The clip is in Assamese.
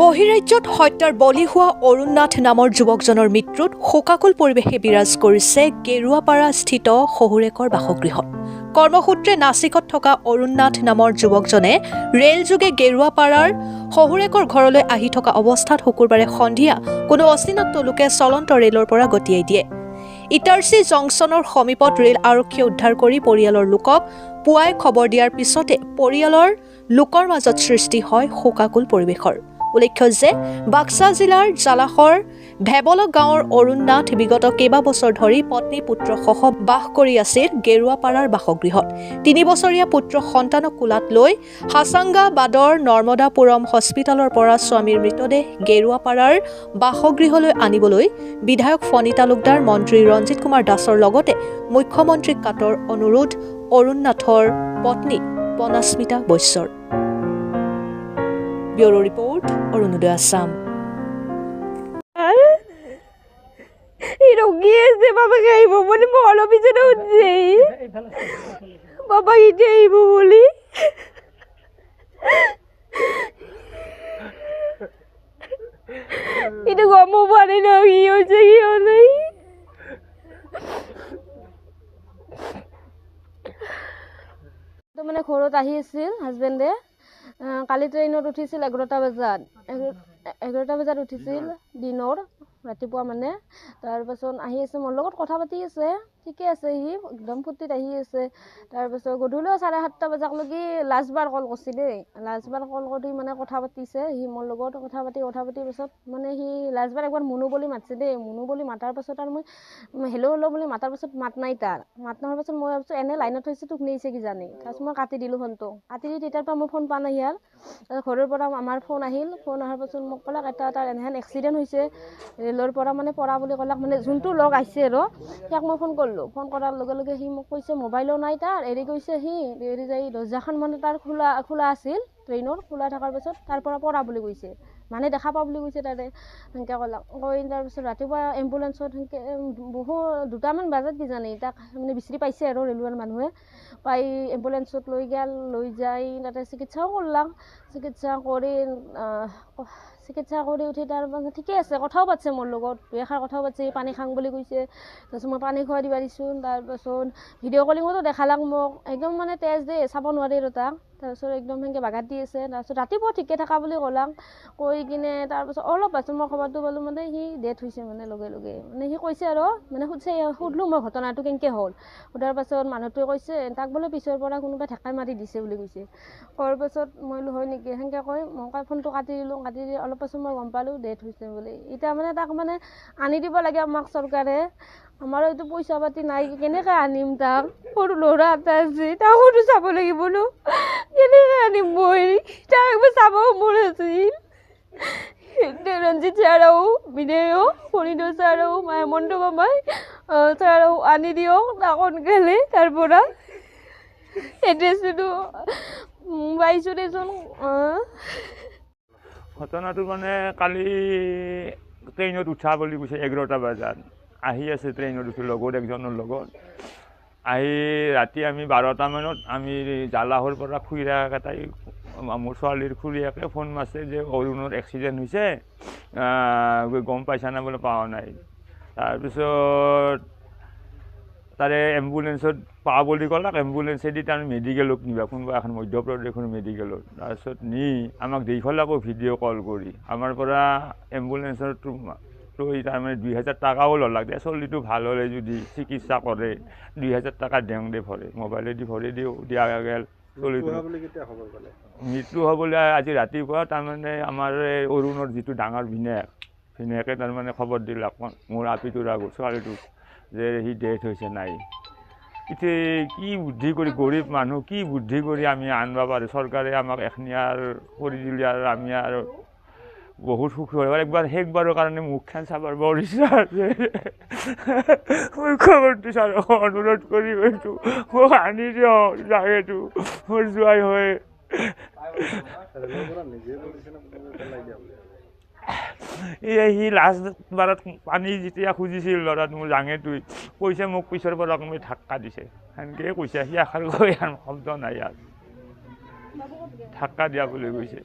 বহিৰাজ্যত হত্যাৰ বলি হোৱা অৰুণ নাথ নামৰ যুৱকজনৰ মৃত্যুত শোকাকুল পৰিৱেশে বিৰাজ কৰিছে গেৰুৱাপাৰাস্থিত শহুৰেকৰ বাসগৃহত। কৰ্মসূত্ৰে নাছিকত থকা অৰুণ নাথ নামৰ যুৱকজনে ৰেলযোগে গেৰুৱাপাৰাৰ শহুৰেকৰ ঘৰলৈ আহি থকা অৱস্থাত শুকুৰবাৰে সন্ধিয়া কোনো অচিনাক্ত লোকে চলন্ত ৰেলৰ পৰা গতিয়াই দিয়ে। ইটাৰচি জংচনৰ সমীপত ৰেল আৰক্ষীয়ে উদ্ধাৰ কৰি পৰিয়ালৰ লোকক পুৱাই খবৰ দিয়াৰ পিছতে পৰিয়ালৰ লোকৰ মাজত সৃষ্টি হয় শোকাকুল পৰিৱেশৰ। উল্লেখ্য যে বাক্সা জিলাৰ জালাখৰ ভেবলক গাঁৱৰ অৰুণ নাথ বিগত কেইবাবছৰ ধৰি পত্নী পুত্ৰসহ বাস কৰি আছিল গেৰুৱাপাৰাৰ বাসগৃহত। 3 বছৰীয়া পুত্ৰ সন্তানক কোলাত লৈ হাছাংগাবাদৰ নৰ্মদাপুৰম হস্পিতালৰ পৰা স্বামীৰ মৃতদেহ গেৰুৱাপাৰাৰ বাসগৃহলৈ আনিবলৈ বিধায়ক ফণী তালুকদাৰ, মন্ত্ৰী ৰঞ্জিত কুমাৰ দাসৰ লগতে মুখ্যমন্ত্ৰীক কাটৰ অনুৰোধ অৰুণ নাথৰ পত্নী পনাস্মিতা বৈশ্যৰ। Bureau report, Arunoday Assam. বাবাকে আহিব বুলি মই অলপ পিছতে উঠিছে, বাবাক এতিয়া আহিব বুলি এইটো গম পোৱা নাই ন, কি হৈছে কি হোৱা নাই। মানে ঘৰত আহি আছিল হাজবেণ্ডে, কালি ট্ৰেইনত উঠিছিল 11টা বজাত, 11টা বজাত উঠিছিল দিনৰ ৰাতিপুৱা মানে। তাৰপাছত আহি আছে, মোৰ লগত কথা পাতি আছে, ঠিকে আছে, সি একদম ফূৰ্তিত আহি আছে। তাৰপাছত গধূলি 7:30 বজালৈকে লাষ্টবাৰ কল কৰিছে দেই, লাষ্টবাৰ কল কৰি মানে কথা পাতিছে সি মোৰ লগত। কথা পাতি পাছত মানে সি লাষ্টবাৰ একবাৰ মুনু বুলি মাতিছে দেই। মুনু বুলি মাতাৰ পাছত আৰু মই হেল্ল' বুলি মাতাৰ পাছত মাত নাই তাৰ। মাত নোহোৱাৰ পাছত মই ভাবিছোঁ এনে লাইনত থৈছে, তোক নিছে কিজানি। তাৰপিছত মই কাটি দিলোঁ ফোনটো। কাটি দি তেতিয়াৰ পৰা মোৰ ফোন পোৱা নাই ইয়াৰ। ঘৰৰ পৰা আমাৰ ফোন আহিল, ফোন অহাৰ পাছত মোক ক'লাক তাৰ এনেহেন এক্সিডেণ্ট হৈছে, ৰেলৰ পৰা মানে পৰা বুলি ক'লাক। মানে যোনটো লগ আহিছে আৰু সিয়াক মই ফোন কৰিলোঁ। ফোন কৰাৰ লগে লগে সি মোক কৈছে মোবাইলো নাই তাৰ, এৰি গৈছে সি, এৰি যাই দৰ্জাখন মানে তাৰ খোলা আছিল ট্ৰেইনৰ, খোলা থকাৰ পাছত তাৰ পৰা বুলি কৈছে, মানে দেখা পাওঁ বুলি কৈছে তাৰে। সেনেকৈ ক'লাক। কৈ তাৰপিছত ৰাতিপুৱা এম্বুলেঞ্চত সেনেকৈ দুটামান বজাত কিজানি তাক মানে বিচাৰি পাইছে আৰু ৰেলৱেৰ মানুহে। পাই এম্বুলেঞ্চত লৈ গেল, লৈ যাই তাতে চিকিৎসাও কৰলাক। চিকিৎসা কৰি উঠি তাৰ মানে ঠিকে আছে, কথাও পাতিছে মোৰ লগত, 2 এষাৰ কথাও পাতিছে। পানী খাং বুলি কৈছে, তাৰপিছত মই পানী খুৱাই দিবা দিছোঁ। তাৰপাছত ভিডিঅ' কলিঙতো দেখালাক মোক, একদম মানে তেজ দেই, চাব নোৱাৰি আৰু তাক। তাৰপিছত একদম সেনেকৈ বাগাত দি আছে। তাৰপিছত ৰাতিপুৱা ঠিকে থকা বুলি ক'লাক। কৈ কিনে তাৰপাছত অলপ পাছত মই খবৰটো পালোঁ মানে সি ডেথ হৈছে মানে লগে লগে। মানে সি কৈছে আৰু মানে সুধিলোঁ মই ঘটনাটো কেনেকৈ হ'ল। সোধাৰ পাছত মানুহটোৱে কৈছে তাক বোলে পিছৰ পৰা কোনোবাই ঢাকাই মাৰি দিছে বুলি কৈছে। কোৱাৰ পাছত মই বোলো হয় নেকি, সেনেকৈ কৈ মই ফোনটো কাটি দিলোঁ। কাটি দি অলপ পাছত মই গম পালোঁ ডেথ হৈছে বুলি। এতিয়া মানে তাক মানে আনি দিব লাগে আমাক চৰকাৰে। আমাৰো এইটো পইচা পাতি নাই, কেনেকৈ আনিম তাক। সৰু ল'ৰা এটা আছে, তাকোতো চাব লাগিব ন, কেনেকৈ আনিম মই তাক। একবাৰ চাব মোৰ আছিল। ৰঞ্জিত ছাৰেও, বিনয়ো, ফণীধৰ ছাৰেও, হেমন্ত মামাই ছাৰেও আনি দিয়ক তাক সোনকালে তাৰ পৰা। এড্ৰেছটো পাইছোঁ দেচোন। ঘটনাটো মানে কালি ট্ৰেইনত উঠা বুলি কৈছে 11টা বজাত। আহি আছে ট্ৰেইনত উঠি লগত একজনৰ লগত। আহি ৰাতি আমি 12টা মানত আমি জালাহৰ পৰা খুৰীয়েক এটাই, মোৰ ছোৱালীৰ খুৰীয়েকে ফোন মাৰিছে যে অৰুণৰ এক্সিডেণ্ট হৈছে, গম পাইছা না বোলে, পোৱা নাই। তাৰপিছত তাৰে এম্বুলেঞ্চত পাওঁ বুলি ক'লাক। এম্বুলেঞ্চেদি তাৰ মেডিকেলত নিবা, কোনোবা এখন মধ্যপ্ৰদেশৰ মেডিকেলত। তাৰপিছত নি আমাক দেখুৱালে আকৌ ভিডিঅ' কল কৰি। আমাৰ পৰা এম্বুলেঞ্চৰটো লৈ তাৰমানে 2000 টকাও ল'লাক দে, চলিটো ভাল হ'লে যদি চিকিৎসা কৰে 2000 টকা দেওঁ দে ভৰে, মোবাইলেদি ভৰি দিয়া গেল। মৃত্যু হ'বলৈ আজি ৰাতিপুৱা তাৰমানে আমাৰ এই অৰুণৰ যিটো ডাঙৰ ভিনেকে তাৰমানে খবৰ দিলাক মোৰ আপিটোৰ আগত ছোৱালীটোক যে সি ডেথ হৈছে নাই। এতিয়া কি বুদ্ধি কৰি, গৰীব মানুহ কি বুদ্ধি কৰি আমি আনিব পাৰোঁ। চৰকাৰে আমাক এখনি আৰু কৰি দিলে আৰু আমি আৰু বহুত সুখী হয়। শেষবাৰৰ কাৰণে মুখখন চাবৰ বৰ ইচ্ছা আছে। মুখ্যমন্ত্ৰী ছাৰক অনুৰোধ কৰি গৈছোঁ, মোক আনি দিয়ক জাগেটো মোৰ যোৱাই হয়। সি লাষ্ট বাৰত পানী যেতিয়া খুজিছিল ল'ৰাত মোৰ জাঙেটোই, কৈছে মোক পিছৰ পৰা কোনোবাই ধাক্কা দিছে, সেনেকৈয়ে কৈছে। সি আশাৰ কৈ আৰু শব্দ নাই, আৰু ধাক্কা দিয়া বুলি কৈছে।